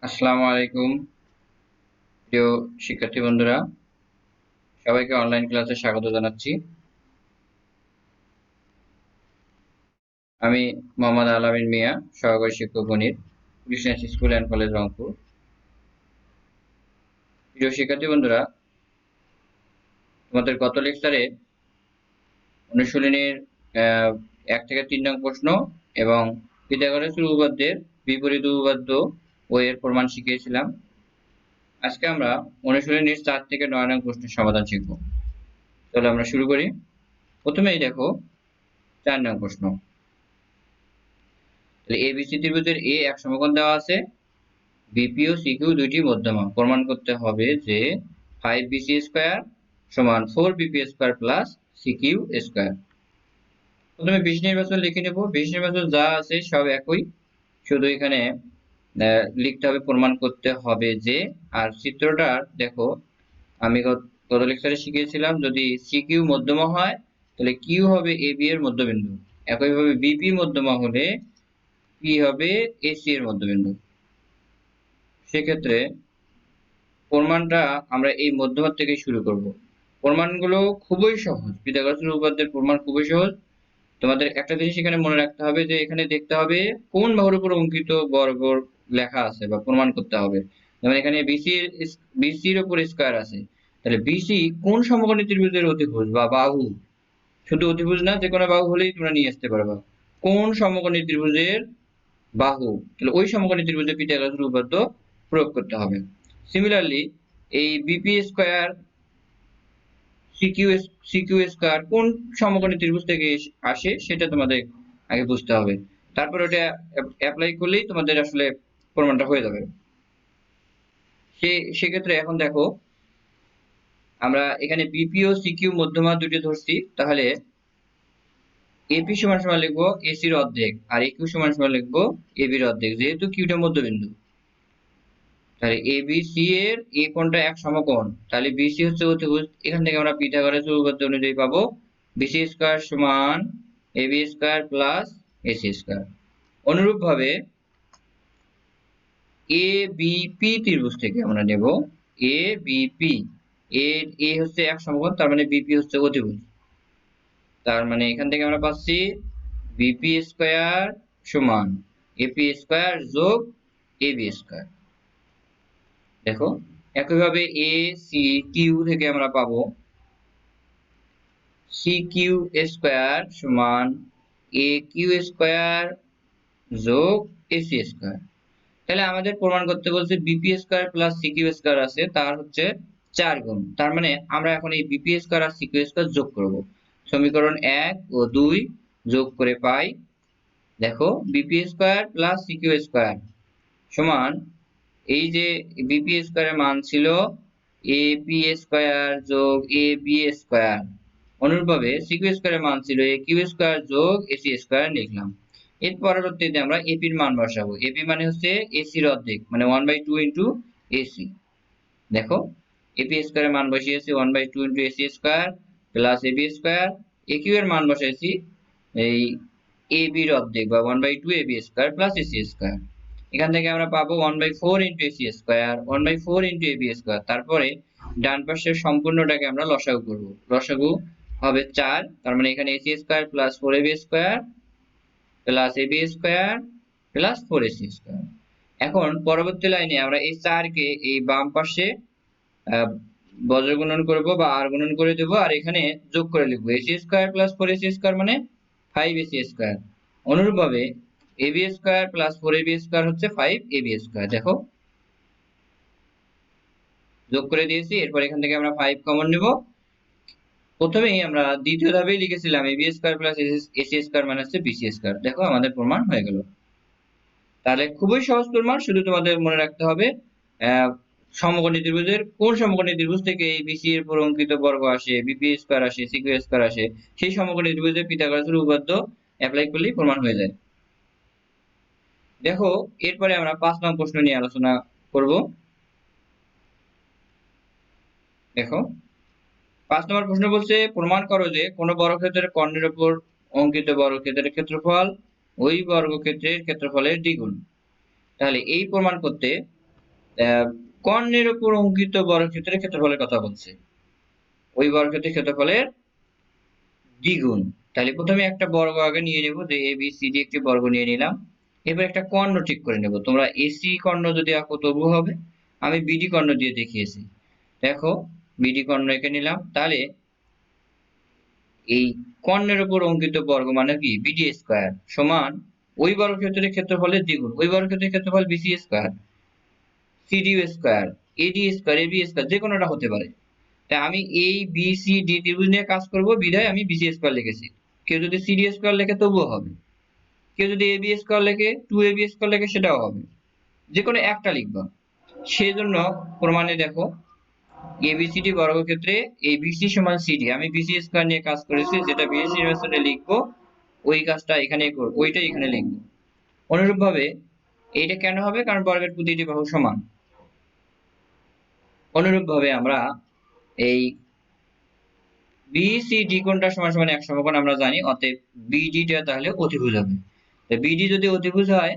আসসালামু আলাইকুম প্রিয় শিক্ষার্থী বন্ধুরা, সবাইকে অনলাইন ক্লাসে স্বাগত জানাচ্ছি। আমি মোহাম্মদ আলামিন মিয়া, সহকারী শিক্ষক গণিত, Krishna school and college Rangpur. প্রিয় শিক্ষার্থী বন্ধুরা, তোমাদের গত লেকচারে অনুশীলনীর 1 থেকে 3 নং প্রশ্ন এবং পিথাগোরাসের উপপাদ্যের বিপরীত উপপাদ্য ও এর প্রমাণ শিখিয়েছিলাম। আজকে আমরা অনুশীলনীর 4 থেকে 9 নং প্রশ্নের সমাধান শিখব। তাহলে আমরা শুরু করি। প্রথমেই দেখো 4 নং প্রশ্ন। এবিসি ত্রিভুজের এ এক সমকোণ দেওয়া আছে, বিপি ও সিকিউ দুইটি মধ্যমা। প্রমাণ করতে হবে যে 5bc স্কয়ার সমান 4bp square plus CQ square. প্রথমে বিশ নির্বাচন লিখে নেব। বিশ নির্বাচন যা আছে সব একই, শুধু এখানে লিখতে হবে প্রমাণ করতে হবে যে। আর চিত্রটার দেখো, আমি গত লেকচারে শিখিয়েছিলাম যদি সিকিউ মধ্যমা হয় তাহলে কিউ হবে এবি এর মধ্যবিন্দু, একইভাবে বিপি মধ্যমা হলে পি হবে এসি এর মধ্যবিন্দু। সেক্ষেত্রে প্রমাণটা আমরা এই মধ্যমা থেকে শুরু করব। প্রমাণগুলো খুবই সহজ, পিথাগোরাসের উপপাদ্যের প্রমাণ খুবই সহজ। তোমাদের একটা জিনিস এখানে মনে রাখতে হবে যে এখানে দেখতে হবে কোন বাহুর উপর অঙ্কিত বর্গ লেখা আছে বা প্রমাণ করতে হবে। যেমন এখানে বিসির উপর স্কয়ার আছে, তাহলে বিসি কোন সমকোণী ত্রিভুজের অতিভুজ বা বাহু। শুধু অতিভুজ না, যে কোনো বাহু হলেই তোমরা নিয়ে আসতে পারবা। কোন সমকোণী ত্রিভুজের বাহু, তাহলে ওই সমকোণী ত্রিভুজে পিথাগোরাসের উপপাদ্য প্রয়োগ করতে হবে। সিমিলারলি এই বিপি স্কয়ার সিকিউ স্কয়ার কোন সমকোণী ত্রিভুজ থেকে আসে সেটা তোমাদের আগে বুঝতে হবে, তারপর ওটা অ্যাপ্লাই করলেই তোমাদের আসলে প্রমাণটা হয়ে যাবে। সেক্ষেত্রে এখন দেখো, আমরা এখানে বিপি ও সিকিউ মধ্যমা দুটি ধরছি, তাহলে এপি সমান সমান লিখবো এসির অর্ধেক আর একিউ সমান সমান লিখবো এবির অর্ধেক, যেহেতু কিউটা মধ্যবিন্দু। তাহলে এবিসি এর এ কোণটা এক সমকোণ, তাহলে বিসি হচ্ছে অতিভুজ। এখান থেকে আমরা পিথাগোরাসের উপপাদ্য অনুযায়ী পাবো বিসি স্কয়ার সমান AB square plus AC square. অনুরূপভাবে এ বিপি ত্রিভুজ থেকে আমরা নেব এ বিপি, এ হচ্ছে এক সমকোণ, তার মানে বিপি হচ্ছে অতিভুজ। তার মানে এখান থেকে আমরা পাচ্ছি বিপি স্কয়ার সমান এপি স্কয়ার যোগ এবি স্কয়ার। দেখো, একইভাবে এ সি কিউ থেকে আমরা পাবো সি কিউ স্কয়ার সমান এ কিউ স্কয়ার যোগ এসি স্কয়ার। তাহলে আমাদের প্রমাণ করতে বলছে BP square plus CQ square আছে, তার হচ্ছে 4 গুণ। তার মানে আমরা এখন এই বিপি স্কয়ার আর সিকিউ স্কয়ার যোগ করব। সমীকরণ 1 ও 2 যোগ করে পাই, দেখো BP square plus CQ square সমান, এই যে বিপি স্কয়ারের মান ছিল এপি স্কয়ার যোগ এবি স্কয়ার, অনুরূপভাবে সিকিউ স্কয়ারের মান ছিল এ কিউ স্কয়ার যোগ এসি স্কয়ার লিখলাম। এর পরবর্তীতে আমরা এপির মান বসাবো। এপি মানে হচ্ছে এসির অর্ধেক, মানে 1/2 ইনটু এসি। দেখো, এপি স্কয়ারের মান বসিয়েছি 1/2 into AC square plus AB square. AQ এর মান বসাইছি এই এবির অর্ধেক বা 1/2 AB square plus AC square. এখান থেকে আমরা পাবো 1/4 into AC square 1/4 into AB square. তারপরে ডান পাশের সম্পূর্ণটাকে আমরা লসাগু করব। লসাগু হবে 4, তার মানে এখানে AC square plus 4ab square plus AB square plus 4ac square. এখন পরবর্তী লাইনে আমরা এই 4 কে এই বাম পাশে বজ্র গুণন করব বা আর গুণন করে দেব, আর এখানে যোগ করে লিখব AC square plus 4ac square মানে 5ac স্কয়ার। অনুরূপভাবে ab square plus 4ab square হচ্ছে 5ab স্কয়ার। দেখো, যোগ করে দিয়েছি। এরপর এখান থেকে আমরা 5 কমন নেব। প্রথমেই আমরা দ্বিতীয় ধাপে লিখেছিলাম ab square plus ac square মানে হচ্ছে bc স্কয়ার। দেখো, আমাদের প্রমাণ হয়ে গেল। তাহলে খুবই সহজ প্রমাণ, শুধু তোমাদের মনে রাখতে হবে সমকোণী ত্রিভুজের কোন সমকোণী ত্রিভুজ থেকে এই বিসি এর উপর অঙ্কিত বর্গ আসে, বিপি স্কয়ার আসে, সিকিউ স্কয়ার আসে, সেই সমকোণী ত্রিভুজের পিথাগোরাসের উপপাদ্য অ্যাপ্লাই করলেই প্রমাণ হয়ে যায়। দেখো, এরপরে আমরা 5 নং প্রশ্ন নিয়ে আলোচনা করব। দেখো, 5 নম্বর প্রশ্ন বলছে প্রমাণ করো যে কোন বর্গক্ষেত্রের কর্ণের উপর অঙ্কিত বর্গক্ষেত্রের ক্ষেত্রফল ওই বর্গক্ষেত্রের ক্ষেত্রফলের দ্বিগুণ। তাহলে এই প্রমাণ করতে কর্ণের উপর অঙ্কিত বর্গক্ষেত্রের ক্ষেত্রফলের কথা বলছে, ওই বর্গক্ষেত্রের ক্ষেত্রফলের দ্বিগুণ। তাহলে প্রথমে একটা বর্গ আগে নিয়ে নেব, যে এ বি সি ডি একটি বর্গ নিয়ে নিলাম। এবার একটা কর্ণ ঠিক করে নেব। তোমরা এসি কর্ণ যদি আঁকো তবু হবে, আমি বিডি কর্ণ দিয়ে দেখিয়েছি। দেখো বিডি কর্ণ এঁকে নিলাম। তাহলে এই কর্ণের উপর অঙ্কিত বর্গ মানে কি, বিডি স্কয়ার সমান ওই বর্গক্ষেত্রের ক্ষেত্রফলের দ্বিগুণ। ওই বর্গক্ষেত্রের ক্ষেত্রফল বিসি স্কয়ার, সিডি স্কয়ার, এডি স্কয়ার, এবি স্কয়ার, যে কোনোটা হতে পারে। তাই আমি এই বি সি ডি ত্রিভুজ নিয়ে কাজ করব বিধায় আমি বিসি স্কয়ার লিখেছি। কেউ যদি সিডি স্কয়ার লেখে তবুও হবে, কেউ যদি এবি স্কয়ার লেখে, 2ab স্কয়ার লেখে, সেটাও হবে, যে কোনো একটা লিখবা। সেই জন্য প্রমাণে দেখো এবিসিডি বর্গক্ষেত্রে এবিসি সমান সিডি, আমি বিসি স্কয়ার নিয়ে কাজ করেছি, যেটা বিএস নির্বাচনে লিখবো ওই কাজটা এখানে করব, ওইটাই এখানে লিখবো। অনুরূপভাবে এইটা কেন হবে, কারণ বর্গের প্রতিটি বাহু সমান। অনুরূপভাবে আমরা এই বিসিডি কোণটা সমান সমান এক সমকোণ আমরা জানি, অতএব বিডিটা তাহলে অতিভুজ হবে। তো বিডি যদি অতিভুজ হয়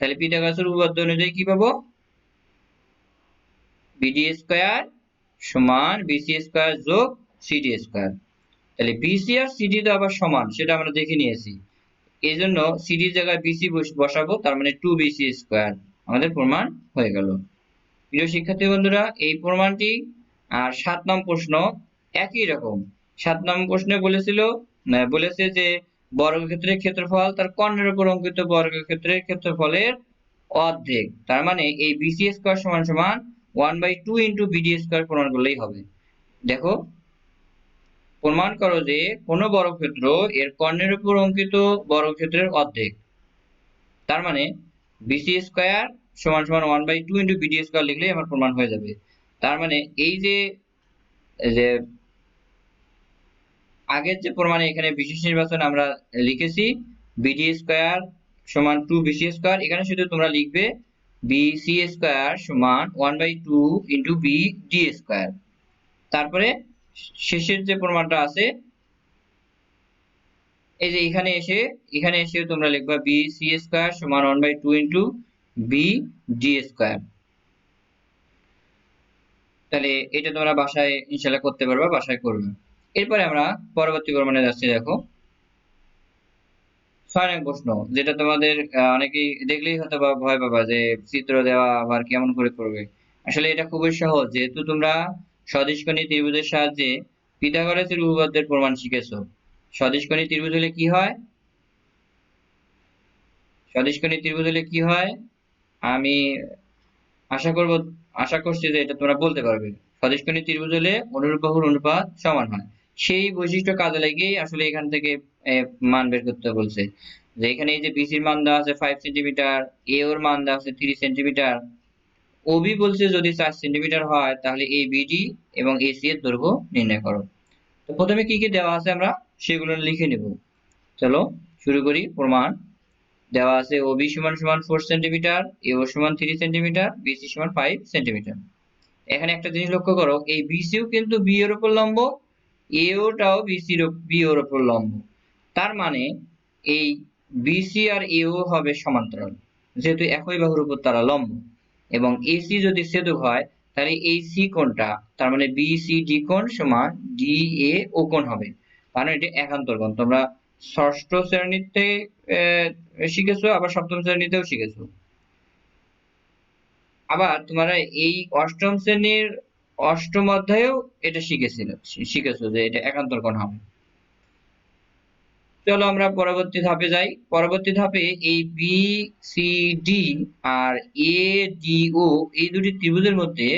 তাহলে পিথাগোরাসের উপপাদ্য অনুযায়ী কি পাবো, বিডি স্কয়ার সমান বিসি স্কয়ার যোগ সিডি স্কয়ার। তাহলে বিসি আর সিডি তো আবার সমান, সেটা আমরা দেখে নিয়েছি। এই জন্য সিডির জায়গায় বিসি বসাবো, তার মানে 2bc স্কয়ার, আমাদের প্রমাণ হয়ে গেল। প্রিয় শিক্ষার্থী বন্ধুরা, এই প্রমাণটি আর 7 নং প্রশ্ন একই রকম। 7 নং প্রশ্নে বলেছে যে বর্গক্ষেত্রের ক্ষেত্রফল তার কর্ণের উপর অঙ্কিত বর্গক্ষেত্রের ক্ষেত্রফলের অর্ধেক। তার মানে এই বিসি স্কয়ার সমান সমান 1/2 ইন্টু বিডি স্কয়ার প্রমাণ করলেই হবে। দেখো, প্রমাণ করো যে কোন বর্গক্ষেত্র এর কর্ণের উপর অঙ্কিত বর্গক্ষেত্রের অর্ধেক। তার মানে বিসি স্কয়ার সমান সমান 1/2 ইন্টু বিডি স্কয়ার লিখলেই আমার প্রমাণ হয়ে যাবে। তার মানে এই যে আগের যে প্রমাণে এখানে বিশেষ নির্বাচন আমরা লিখেছি বিডি স্কয়ার সমান 2bc স্কয়ার, এখানে শুধু তোমরা লিখবে বিসি স্কয়ার সমান 1/2 ইন্টু বিডি স্কয়ার। তারপরে শেষের যে প্রমাণটা আছে, এই যে এখানে এসে তোমরা লিখবা বিসি স্কয়ার সমান 1/2 ইন্টু বিডি স্কয়ার। তাহলে এটা তোমরা বাসায় ইনশাআল্লাহ করতে পারবা, বাসায় করবে। এরপরে আমরা পরবর্তী প্রমাণে যাচ্ছি। দেখো 6 নং প্রশ্ন, যেটা তোমাদের অনেকেই দেখলেই হয়তো বা ভয় পাবা যে চিত্র দেওয়া আবার কেমন করে করবে। আসলে এটা খুবই সহজ, যেহেতু তোমরা সদিশকোণী ত্রিভুজের সাহায্যে পিথাগোরাসের উপপাদ্যের প্রমাণ শিখেছো। সদিশকোণী ত্রিভুজ হলে কি হয়, সদিশকোণী ত্রিভুজ হলে কি হয়, আমি আশা করছি যে এটা তোমরা বলতে পারবে। সদিশকোণী ত্রিভুজ হলে অনুরূপ বাহুর অনুপাত সমান হয়। সেই বৈশিষ্ট্য কাজে লাগিয়েই আসলে এখান থেকে মান বের করতে বলছে। যে এখানে এই যে বিসির মান দেওয়া আছে 5 সেন্টিমিটার, এ ওর মান দেওয়া আছে 3 সেন্টিমিটার, ওবি বলছে যদি 4 সেন্টিমিটার হয় তাহলে এ বিডি এবং এসি এর দৈর্ঘ্য নির্ণয় করো। তো প্রথমে কি কি দেওয়া আছে আমরা সেগুলো লিখে নেব। চলো শুরু করি। প্রমাণ দেওয়া আছে ওবি সমান সমান 4 সেন্টিমিটার, এও সমান 3 সেন্টিমিটার, বিসি সমান 5 সেন্টিমিটার। এখানে একটা জিনিস লক্ষ্য করো, এই বিসিও কিন্তু বি এর উপর লম্ব, এওটাও বি এর উপর লম্ব। তার মানে এই বিসি আর এও হবে সমান্তরাল, যেহেতু একই বাহুর উপর তারা লম্ব। এবং এসি যদি ছেদক হয় তাহলে এই সি কোণটা, তার মানে বিসিডি কোণ সমান ডিএ ও কোণ হবে। কারণ এটা একান্তর কোণ, তোমরা ষষ্ঠ শ্রেণীতে শিখেছো, আবার সপ্তম শ্রেণীতেও শিখেছো। আবার তোমরা এই অষ্টম শ্রেণীর অষ্টম অধ্যায়েও এটা শিখেছো যে এটা একান্তর কোণ হবে। চলো আমরা পরবর্তী ধাপে যাই। পরবর্তী ধাপে এই বি সি ডি আর এ ডি ও এই দুটি ত্রিভুজের মধ্যে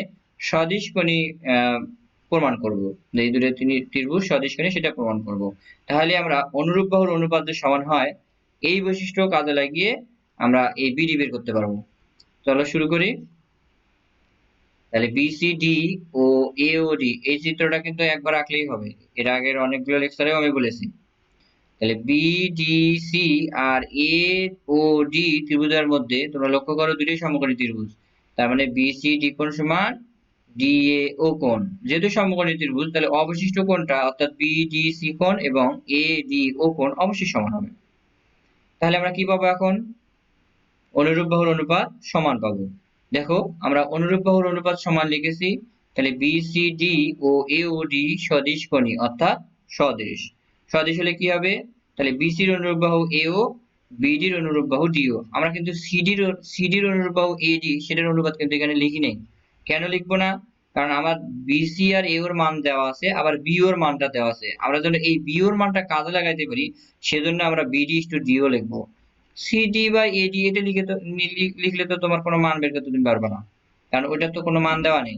সদিশকোণী প্রমাণ করব। এই দুটি ত্রিভুজ সদিশকোণী সেটা প্রমাণ করব। তাহলে আমরা অনুরূপ বাহুর অনুপাত যে সমান হয় এই বৈশিষ্ট্য কাজে লাগিয়ে আমরা এই বিডি বের করতে পারবো। চলো শুরু করি। তাহলে বিসিডি ও এওডি এই চিত্রটা কিন্তু একবার আঁকলেই হবে, এর আগের অনেকগুলো লেকচারেও আমি বলেছি। তাহলে বিডিসি আর এ ও ডি ত্রিভুজের মধ্যে তোমরা লক্ষ্য করো দুটি সমকোণী ত্রিভুজ, তার মানে বিসিডি কোণ সমান ডিএ ও কোণ। যেহেতু সমকোণী ত্রিভুজ তাহলে অবশিষ্ট কোণটা অর্থাৎ বিডিসি কোণ এবং এ ডি ও কোণ অবশ্যই সমান হবে। তাহলে আমরা কি পাবো এখন, অনুরূপ বাহুর অনুপাত সমান পাবো। দেখো আমরা অনুরূপ বাহুর অনুপাত সমান লিখেছি, তাহলে বিসিডি ও এওডি সদিশ কোণী অর্থাৎ সদিশ। সদিশ হলে কি হবে, তাহলে বিসির অনুরূপ বাহু এও, বিডির অনুরূপ বাহু ডিও। আমরা কিন্তু সিডির অনুরূপ বাহু এডি সেটার অনুপাত কিন্তু এখানে লিখি নেই। কেন লিখবো না, কারণ আমার বিসি আর এওর মান দেওয়া আছে, আবার বিওর মানটা দেওয়া আছে। আমরা যেন এই বিওর মানটা কাজে লাগাইতে পারি সেজন্য আমরা বিডি টু ডিও লিখবো। সিডি বা এডি এটা লিখলে তো তোমার কোনো মান বের করতে তুমি পারবে না, কারণ ওইটার তো কোনো মান দেওয়া নেই।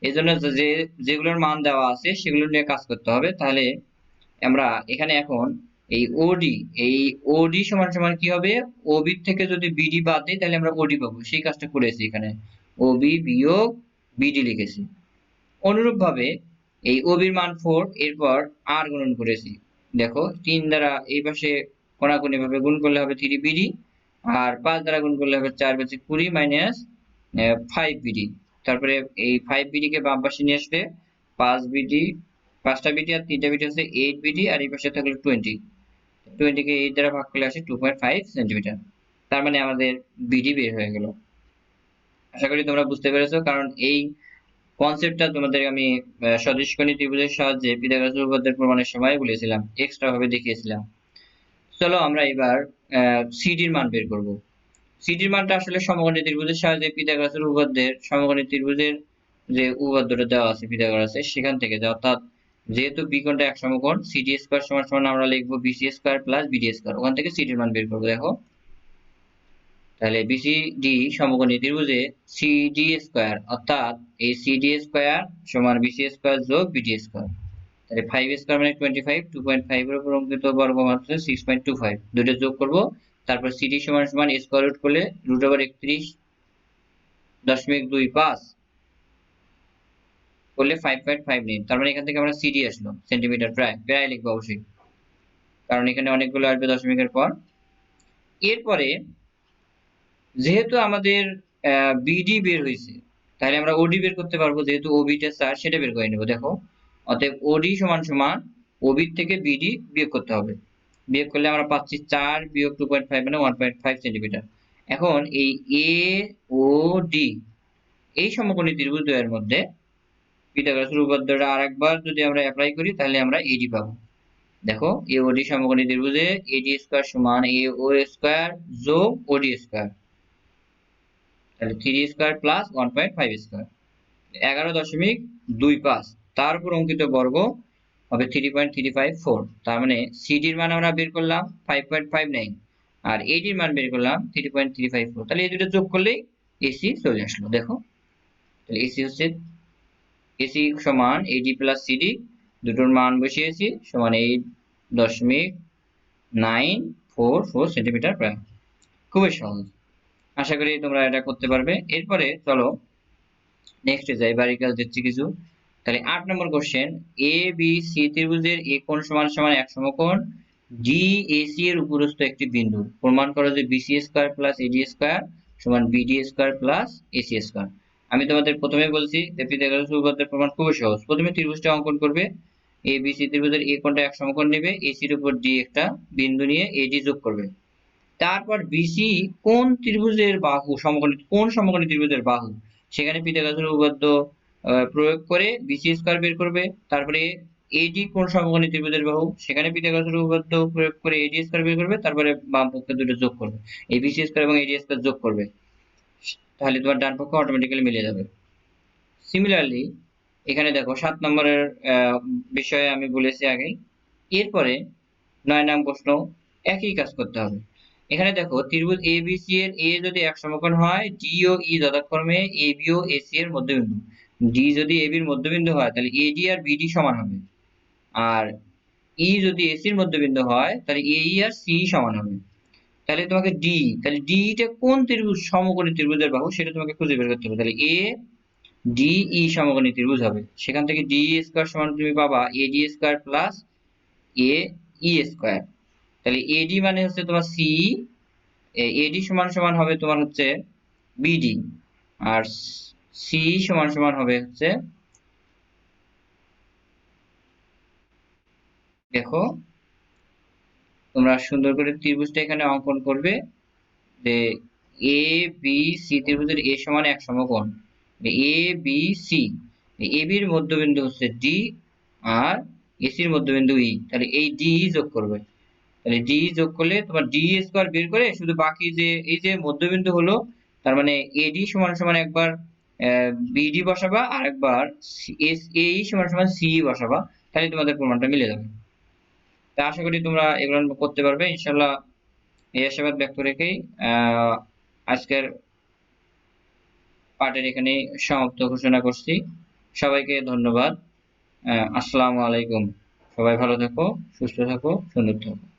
এই জন্য যেগুলোর মান দেওয়া আছে সেগুলো নিয়ে কাজ করতে হবে। তাহলে আমরা এখানে এখন এই ওডি সমান সমান কি হবে, ওবি থেকে যদি বিডি বাদ দিই তাহলে আমরা ওডি পাবো, সেই কাজটা করেছি এখানে, ওবি বিয়োগ বিডি লিখেছি। অনুরূপ ভাবে এই ওবির মান 4, এরপর আর গুণন করেছি। দেখো 3 দ্বারা এই পাশে কোণাকুণি ভাবে গুণ করলে হবে 3 বিডি, আর 5 দ্বারা গুণ করলে হবে 4 5 20 মাইনাস 5 বিডি। তারপরে এই 5 বিডি কে বাম পাশে নিয়ে আসলে 5 বিডি, 5টা বিডি আর 3টা বিডি হচ্ছে 8 বিডি, আর এই পাশে থাকলো 20 কে 8 দ্বারা ভাগ করলে আসে 2.5 সেন্টিমিটার। তার মানে আমাদের বিডি বের হয়ে গেল। আশা করি তোমরা বুঝতে পেরেছো, কারণ এই কনসেপ্টটা তোমাদের আমি সদিশকোণী ত্রিভুজের সাহায্যে পিথাগোরাসের উপপাদ্যের প্রমাণের সময় বলেছিলাম, এক্সট্রা ভাবে দেখিয়েছিলাম। চলো আমরা এবার সিডির মান বের করব। সিডির মানটা আসলে সমকোণী ত্রিভুজের সাহায্যে পিথাগোরাসের উপপাদ্যের সমকোণী ত্রিভুজের যে উপপাদ্যটা দেওয়া আছে পিথাগোরাসের সেখান থেকে, অর্থাৎ যেহেতু বি কোণটা এক সমকোণ, সিডি স্কয়ার সমান সমান আমরা লিখবো BC square plus BD square, ওখান থেকে সিডির মান বের করবো। দেখো তাহলে বিসিডি সমকোণী ত্রিভুজে সিডি স্কয়ার অর্থাৎ এই সিডি স্কয়ার সমান বিসি স্কয়ার যোগ বিডি স্কয়ার। তাহলে 5 স্কয়ার মানে 25, 2.5 এর উপর অঙ্কিত বর্গমান হচ্ছে 6.25, দুটো যোগ করব। তারপর সিডি সমান সমান স্কয়ার রুট করলে √31.25 করলে 5.59। তার মানে এখান থেকে আমরা সিডি আসলো সেন্টিমিটার, প্রায় প্রায় লিখবো অবশ্যই, কারণ এখানে অনেকগুলো আসবে দশমিকের পর। এরপরে যেহেতু আমাদের বিডি বের হয়েছে, তাহলে আমরা ওডি বের করতে পারবো, যেহেতু ওবিটা 4 সেটা বের করে নেব। দেখো অতএব ওডি সমান সমান ওবি থেকে বিডি বিয়োগ করতে হবে। বিয়োগ করলে আমরা পাচ্ছি 4 বিয়োগ 2.5 মানে 1.5 সেন্টিমিটার। এখন এই এ ও ডি এই সমকোণী ত্রিভুজ দ্বয়ের মধ্যে পিথাগোরাসের উপপাদ্যটা আরেকবার যদি আমরা অ্যাপ্লাই করি তাহলে আমরা এডি পাবো। দেখো এওডি সমকোণী ত্রিভুজে এডি স্কয়ার সমান এ ও স্কয়ার যোগ ওডি স্কয়ার, তাহলে 3 স্কয়ার প্লাস 1.5 স্কয়ার 11.25, তার উপর অঙ্কিত বর্গ হবে 3.354। তার মানে সিডির মান আমরা বের করলাম 5.59 আর এডির মান বের করলাম 3.354। তাহলে এই দুটো যোগ করলেই এসি চলে আসলো। দেখো তাহলে এসি হচ্ছে, এসি সমান এডি প্লাস সিডি, দুটোর মান বসিয়েছি সমান 8.944 সেন্টিমিটার প্রায়। খুবই সহজ, আশা করি তোমরা এটা করতে পারবে। এরপরে চলো নেক্সটে যাই, বাড়ির কাজ দিচ্ছি কিছু। তাহলে 8 নম্বর কোশ্চেন, এ বি সি ত্রিভুজের এ কোণ সমান সমান এক সমকোণ ডি এসি এর উপরস্থ একটি বিন্দু, প্রমাণ করো যে বিসি স্কয়ার প্লাস এডি স্কয়ার সমান BD square plus AC square. আমি তোমাদের প্রথমে বলছি যে পিথাগোরাসের উপপাদ্যের প্রমাণ খুবই সহজ। প্রথমে ত্রিভুজটা অঙ্কন করবে, এ বি সি ত্রিভুজের এ কোণটা এক সমকোণ নেবে, এসির উপর ডি একটা বিন্দু নিয়ে এডি যোগ করবে। তারপর বিসি কোন ত্রিভুজের বাহু, সমকোণী কোন সমকোণী ত্রিভুজের বাহু, সেখানে পিথাগোরাসের উপপাদ্য প্রয়োগ করে বিসি স্কয়ার বের করবে। তারপরে এডি কোন সমকোণী ত্রিভুজের বাহু, সেখানে পিথাগোরাসের উপপাদ্য প্রয়োগ করে এডি স্কয়ার বের করবে। তারপরে বাম পক্ষে দুটো যোগ করবে, এই বিসি স্কয়ার এবং এডি স্কয়ার যোগ করবে, তাহলে তোমার ডান পক্ষ অটোমেটিক্যালি মিলে যাবে। সিমিলারলি এখানে দেখো 7 নম্বরের বিষয়ে আমি বলেছি আগেই। এরপরে 9 নং প্রশ্ন, একই কাজ করতে হবে। এখানে দেখো ত্রিভুজ এবিসি এর এ যদি এক সমকোণ হয়, ডি ও ই যথাক্রমে এবি ও এসি এর মধ্যবিন্দু। ডি যদি এবি এর মধ্যবিন্দু হয় তাহলে এডি আর বিডি সমান হবে, আর ই যদি এসি এর মধ্যবিন্দু হয় তাহলে এই আর সি সমান হবে। তাহলে তোমাকে ডি, তাহলে ডি টা কোন ত্রিভুজ সমকোণী ত্রিভুজের বাহু সেটা তোমাকে খুঁজে বের করতে হবে। তাহলে এ ডি ই সমকোণী ত্রিভুজ হবে, সেখান থেকে ডি স্কয়ার সমান তুমি পাবা এডি স্কয়ার প্লাস এ ই স্কয়ার। তাহলে এডি মানে হচ্ছে তোমার সি, এডি সমান সমান হবে তোমার হচ্ছে বিডি, আর সি সমান সমান হবে হচ্ছে, দেখো তোমরা সুন্দর করে ত্রিভুজটা এখানে অঙ্কন করবে যে এ বি সি ত্রিভুজের এ সমান এক সমকোণ, এ বি সি, এ বির মধ্যবিন্দু হচ্ছে ডি আর এসির মধ্যবিন্দু ই, তাহলে এই ডি যোগ করবে। তাহলে ডি যোগ করলে তোমার ডি স্কয়ার বের করে শুধু বাকি যে এই যে মধ্যবিন্দু হলো, তার মানে এডি সমান সমান একবার বিডি বসাবা আর একবার এস এই সমান সমান সি বসাবা, তাহলে তোমাদের প্রমাণটা মিলে যাবে। তা আশা করি তোমরা এগুলো করতে পারবে ইনশাআল্লাহ। এই আশাবাদ ব্যক্ত রেখেই আজকের পাঠের এখানে সমাপ্ত ঘোষণা করছি। সবাইকে ধন্যবাদ। আসসালামু আলাইকুম। সবাই ভালো থাকো, সুস্থ থাকো, সুন্দর থাকো।